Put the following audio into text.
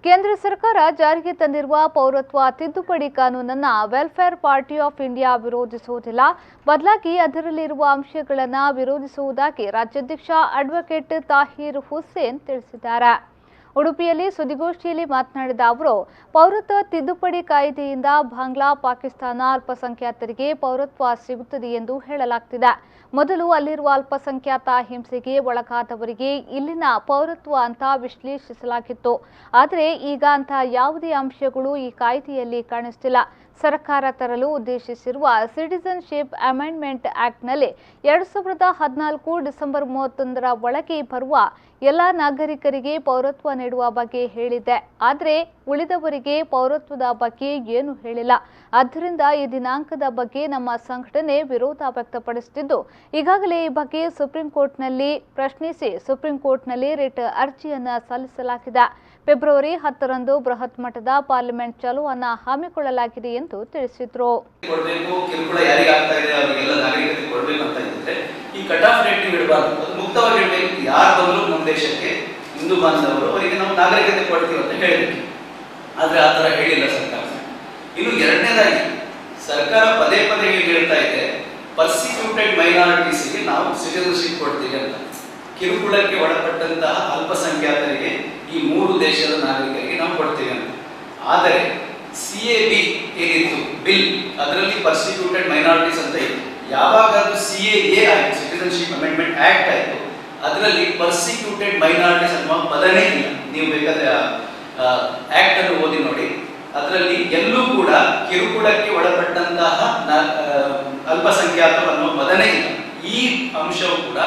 ಕೇಂದ್ರ ಸರ್ಕಾರ ಜಾರಿಗೆ ತಂದಿರುವ ಪೌರತ್ವ ತಿದ್ದುಪಡಿ ಕಾನೂನನ್ನು ವೆಲ್ಫೇರ್ ಪಾರ್ಟಿ ಆಫ್ ಇಂಡಿಯಾ ವಿರೋಧಿಸುವುದಿಲ್ಲ. ಬದಲಾಗಿ ಅದರಲ್ಲಿರುವ ಅಂಶಗಳನ್ನು ವಿರೋಧಿಸುವುದಾಗಿ ರಾಜ್ಯಾಧ್ಯಕ್ಷ ಅಡ್ವೊಕೇಟ್ ತಾಹಿರ್ ಹುಸೇನ್ ತಿಳಿಸಿದ್ದಾರೆ. ಉಡುಪಿಯಲ್ಲಿ ಸುದ್ದಿಗೋಷ್ಠಿಯಲ್ಲಿ ಮಾತನಾಡಿದ ಅವರು, ಪೌರತ್ವ ತಿದ್ದುಪಡಿ ಕಾಯ್ದೆಯಿಂದ ಬಾಂಗ್ಲಾ, ಪಾಕಿಸ್ತಾನ ಅಲ್ಪಸಂಖ್ಯಾತರಿಗೆ ಪೌರತ್ವ ಸಿಗುತ್ತದೆ ಎಂದು ಹೇಳಲಾಗ್ತಿದೆ. ಮೊದಲು ಅಲ್ಲಿರುವ ಅಲ್ಪಸಂಖ್ಯಾತ ಹಿಂಸೆಗೆ ಒಳಗಾದವರಿಗೆ ಇಲ್ಲಿನ ಪೌರತ್ವ ಅಂತ ವಿಶ್ಲೇಷಿಸಲಾಗಿತ್ತು. ಆದರೆ ಈಗ ಅಂಥ ಯಾವುದೇ ಅಂಶಗಳು ಈ ಕಾಯ್ದೆಯಲ್ಲಿ ಕಾಣಿಸ್ತಿಲ್ಲ. ಸರ್ಕಾರ ತರಲು ಉದ್ದೇಶಿಸಿರುವ ಸಿಟಿಜನ್ಶಿಪ್ ಅಮೆಂಡ್ಮೆಂಟ್ ಆಕ್ಟ್ನಲ್ಲಿ 2014 ಡಿಸೆಂಬರ್ 31ರ ಒಳಗೆ ಬರುವ ಎಲ್ಲ ನಾಗರಿಕರಿಗೆ ಪೌರತ್ವ ನೀಡುವ ಬಗ್ಗೆ ಹೇಳಿದೆ. ಆದರೆ ಉಳಿದವರಿಗೆ ಪೌರತ್ವದ ಬಗ್ಗೆ ಏನೂ ಹೇಳಿಲ್ಲ. ಆದ್ದರಿಂದ ಈ ದಿನಾಂಕದ ಬಗ್ಗೆ ನಮ್ಮ ಸಂಘಟನೆ ವಿರೋಧ ವ್ಯಕ್ತಪಡಿಸುತ್ತಿದ್ದು, ಈಗಾಗಲೇ ಈ ಬಗ್ಗೆ ಸುಪ್ರೀಂ ಕೋರ್ಟ್ನಲ್ಲಿ ಪ್ರಶ್ನಿಸಿ ಸುಪ್ರೀಂ ಕೋರ್ಟ್ನಲ್ಲಿ ರಿಟ್ ಅರ್ಜಿಯನ್ನು ಸಲ್ಲಿಸಲಾಗಿದೆ. ಫೆಬ್ರವರಿ 10ರಂದು ಬೃಹತ್ ಮಟ್ಟದ ಪಾರ್ಲಿಮೆಂಟ್ ಚಲೋವನ್ನು ಹಮ್ಮಿಕೊಳ್ಳಲಾಗಿದೆ ಎಂದು ತಿಳಿಸಿದರು. ಈ ಕಟ್ ಆಫ್ ಡೇಟ್ ಇಡಬಾರ್ದು, ಅದು ಮುಕ್ತವಾಗಿ ಇಡಬೇಕು. ಯಾರು ಬಂದರೂ ನಮ್ಮ ದೇಶಕ್ಕೆ ಹಿಂದೂ ಬಾಂಧವರು ಅವರಿಗೆ ನಾವು ನಾಗರಿಕತೆ ಕೊಡ್ತೀವಿ ಅಂತ ಹೇಳಬೇಕು. ಆದರೆ ಆ ಥರ ಹೇಳಿಲ್ಲ ಸರ್ಕಾರ. ಇನ್ನು ಎರಡನೇದಾಗಿ ಸರ್ಕಾರ ಪದೇ ಪದೇ ಹೇಳ್ತಾ ಇದೆ, ಪರ್ಸಿಕ್ಯೂಟೆಡ್ ಮೈನಾರಿಟೀಸ್ಗೆ ನಾವು ಸಿಟಿಜನ್ಶಿಪ್ ಕೊಡ್ತೀವಿ ಅಂತ. ಕಿರುಕುಳಕ್ಕೆ ಒಳಪಟ್ಟಂತಹ ಅಲ್ಪಸಂಖ್ಯಾತರಿಗೆ ಈ 3 ದೇಶದ ನಾಗರಿಕರಿಗೆ ನಾವು ಕೊಡ್ತೀವಿ ಅಂತ. ಆದರೆ CAB ಏನಿತ್ತು ಬಿಲ್, ಅದರಲ್ಲಿ ಪರ್ಸಿಕ್ಯೂಟೆಡ್ ಮೈನಾರಿಟೀಸ್ ಅಂತ ಇತ್ತು. ಯಾವಾಗ ಅದು CAA ಆಯಿತು, ಸಿಟಿಜನ್ಶಿಪ್ ಅಮೆಂಡ್ಮೆಂಟ್ ಆಕ್ಟ್ ಆಯಿತು, ಅದರಲ್ಲಿ ಪರ್ಸಿಕ್ಯೂಟೆಡ್ ಮೈನಾರಿಟೀಸ್ ಅನ್ನುವ ಪದನೇ ಇಲ್ಲ. ನೀವು ಬೇಕಾದ್ರೆ ಆಕ್ಟ್ ಅನ್ನು ಓದಿ ನೋಡಿ, ಅದರಲ್ಲಿ ಎಲ್ಲೂ ಕೂಡ ಕಿರುಕುಳಕ್ಕೆ ಒಳಪಟ್ಟಂತಹ ಅಲ್ಪಸಂಖ್ಯಾತರು ಅನ್ನುವ ಪದನೇ ಇಲ್ಲ. ಈ ಅಂಶವು ಕೂಡ